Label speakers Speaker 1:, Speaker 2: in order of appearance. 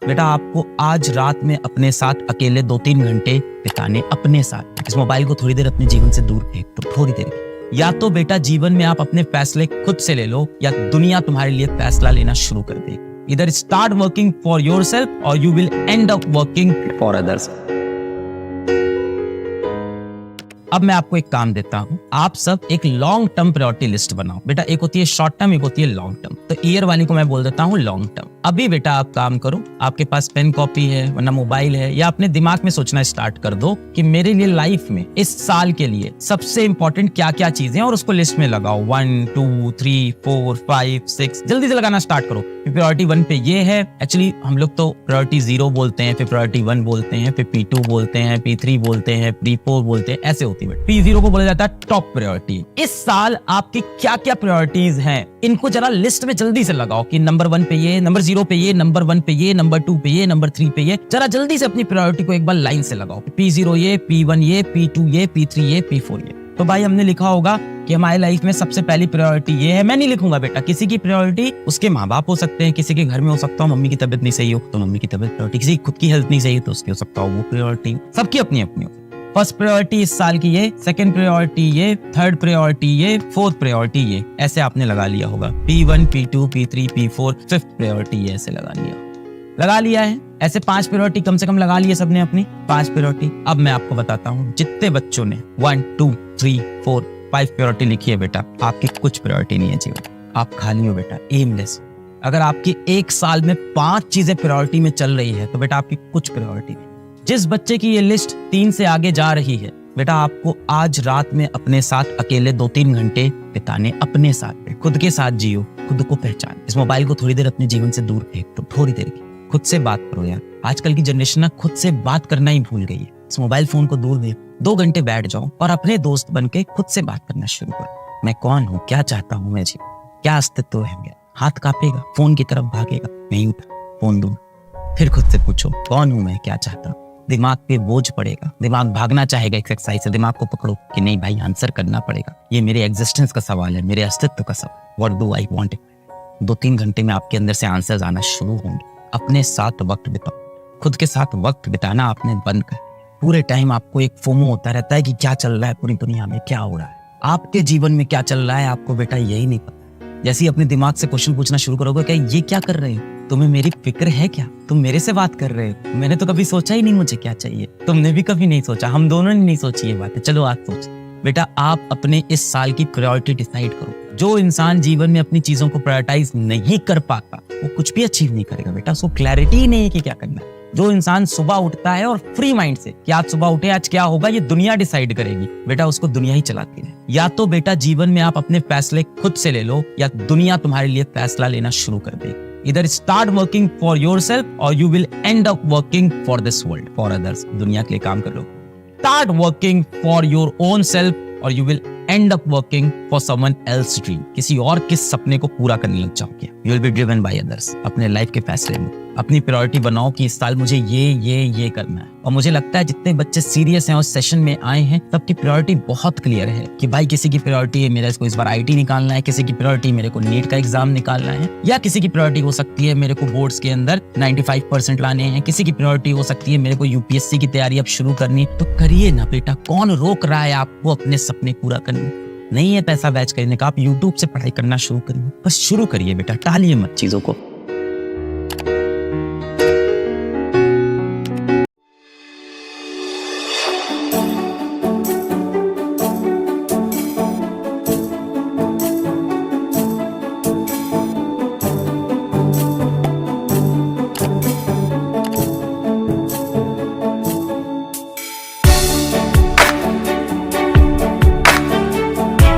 Speaker 1: बेटा आपको आज रात में अपने साथ अकेले 2-3 घंटे बिताने अपने साथ। इस मोबाइल को थोड़ी देर अपने जीवन से दूर फेंक दो, थोड़ी देर। या तो बेटा जीवन में आप अपने फैसले खुद से ले लो या दुनिया तुम्हारे लिए फैसला लेना शुरू कर देगी। इधर स्टार्ट वर्किंग फॉर योरसेल्फ और you will end up working for others. अब मैं आपको एक काम देता हूं, आप सब एक लॉन्ग टर्म प्रायोरिटी लिस्ट बनाओ। बेटा एक होती है शॉर्ट टर्म, एक होती है लॉन्ग टर्म। तो ईयर वाली को मैं बोल देता हूं लॉन्ग टर्म। अभी बेटा आप काम करो, आपके पास पेन कॉपी है वरना मोबाइल है, या अपने दिमाग में सोचना स्टार्ट कर दो कि मेरे लिए लाइफ में इस साल के लिए सबसे इंपॉर्टेंट क्या क्या चीजें हैं और उसको लिस्ट में लगाओ। 1 2 3 4 5 6 जल्दी से लगाना स्टार्ट करो। प्रायोरिटी 1 पे ये है, एक्चुअली हम लोग तो प्रायोरिटी 0 बोलते हैं, फिर प्रायोरिटी 1 बोलते हैं, फिर P2 बोलते हैं, P3 बोलते हैं, P4 बोलते हैं, ऐसे होती है। P0 को बोला जाता है टॉप प्रायोरिटी। इस साल आपकी क्या क्या प्रायोरिटीज हैं इनको जरा लिस्ट में जल्दी से लगाओ कि नंबर 1 पे ये, नंबर 0 पे ये, नंबर 1 पे ये, नंबर 2 पे ये, नंबर 3 पे ये। जरा जल्दी से अपनी प्रायोरिटी को एक बार लाइन से लगाओ। P0 ये, P1 ये, P2 ये, P3 ये, P4 ये। तो भाई हमने लिखा होगा कि हमारी लाइफ में सबसे पहली प्रायोरिटी ये है। मैं नहीं लिखूंगा बेटा, किसी की प्रायोरिटी उसके माँ बाप हो सकते हैं, किसी के घर में हो सकता हो मम्मी की तबीयत नहीं सही हो तो मम्मी की तबीयत प्रायोरिटी, किसी की खुद की हेल्थ नहीं सही तो उसकी हो सकता हो वो प्रायोरिटी। सबकी अपनी अपनी हो। फर्स्ट प्रायोरिटी इस साल की ये, सेकंड प्रायोरिटी ये, थर्ड प्रायोरिटी ये, फोर्थ प्रायोरिटी ये, ऐसे आपने लगा लिया होगा। P1 P2 P3 P4 fifth priority ये ऐसे लगा लिया है। ऐसे 5 प्रायोरिटी कम से कम लगा लिए सबने अपनी 5 प्रायोरिटी। अब मैं आपको बताता हूँ जितने बच्चों ने 1 2 3 4 5 प्रायोरिटी लिखी है बेटा, आपकी कुछ प्रायोरिटी नहीं है जीवन। आप खाली हो बेटा, एमलेस। अगर आपकी एक साल में 5 चीजें प्रायोरिटी में चल रही है तो बेटा आपकी कुछ प्रायोरिटी नहीं। जिस बच्चे की ये लिस्ट 3 से आगे जा रही है बेटा, आपको आज रात में अपने साथ अकेले 2-3 घंटे बिताने अपने साथ। खुद के साथ जियो, खुद को पहचान। इस मोबाइल को थोड़ी देर अपने जीवन से दूर फेंक दो, थोड़ी देर की। खुद से बात करो यार। आजकल की जनरेशन ना खुद से बात करना ही भूल गई है। इस मोबाइल फोन को दूर दे, 2 घंटे बैठ जाओ और अपने दोस्त बन के खुद से बात करना शुरू करो। मैं कौन हूँ, क्या चाहता हूँ मैं जीवन, क्या अस्तित्व है मेरा। हाथ कांपेगा, फोन की तरफ भागेगा, नहीं उठा फोन दूर। फिर खुद से पूछो कौन हूँ मैं, क्या चाहता हूँ। दिमाग पे बोझ पड़ेगा, दिमाग भागना चाहेगा एक्सरसाइज से। दिमाग को पकड़ो कि नहीं भाई आंसर करना पड़ेगा, ये मेरे एग्जिस्टेंस का सवाल है, मेरे अस्तित्व का सवाल। What do I want. 2-3 घंटे में आपके अंदर से आंसर्स आना शुरू होंगे। अपने साथ वक्त बिताओ। खुद के साथ वक्त बिताना आपने बंद कर। पूरे टाइम आपको एक फोमो होता रहता है कि क्या चल रहा है पूरी दुनिया में, क्या हो रहा है आपके जीवन में, क्या चल रहा है आपको बेटा यही नहीं पता। जैसे ही अपने दिमाग से क्वेश्चन पूछना शुरू करोगे, क्या ये क्या कर रहे हो, तुम्हें मेरी फिक्र है क्या, तुम मेरे से बात कर रहे हो, मैंने तो कभी सोचा ही नहीं मुझे क्या चाहिए, तुमने भी कभी नहीं सोचा, हम दोनों ने नहीं सोची ये बात है। चलो आज सोच। बेटा आप अपने इस साल की प्रायोरिटी डिसाइड करो। जो इंसान जीवन में अपनी चीजों को प्रायोरिटाइज नहीं कर पाता वो कुछ भी अचीव नहीं करेगा बेटा। उसको क्लैरिटी ही नहीं है कि क्या करना है। जो इंसान सुबह उठता है और फ्री माइंड से कि आज सुबह उठे आज क्या होगा ये दुनिया डिसाइड करेगी, बेटा उसको दुनिया ही चलाती है। या तो बेटा जीवन में आप अपने फैसले खुद से ले लो या दुनिया तुम्हारे लिए फैसला लेना शुरू कर देगी। इधर स्टार्ट वर्किंग फॉर योरसेल्फ और you will end up working for this world, for others. दुनिया के लिए काम कर लो। Start working for your own self और you will end up working for someone else dream. किसी और के सपने को पूरा करने लग जाओगे। You will be driven by others. अपने लाइफ के फैसले में अपनी प्रायोरिटी बनाओ कि इस साल मुझे ये करना है। और मुझे लगता है जितने बच्चे सीरियस हैं और सेशन में आए हैं सबकी प्रायोरिटी बहुत क्लियर है कि भाई किसी की प्रायोरिटी है मेरे को इस बार आईटी निकालना है, किसी की प्रायोरिटी मेरे को नीट का एग्जाम निकालना है, या किसी की प्रायोरिटी हो सकती है मेरे को बोर्ड्स के अंदर 95% लाने हैं, किसी की प्रायोरिटी हो सकती है मेरे को यूपीएससी की तैयारी अब शुरू करनी है। तो करिए ना बेटा, कौन रोक रहा है आपको अपने सपने पूरा करने। नहीं है पैसा बैच करने का, आप यूट्यूब से पढ़ाई करना शुरू करिए, बस शुरू करिए बेटा, टालिए मत चीजों को।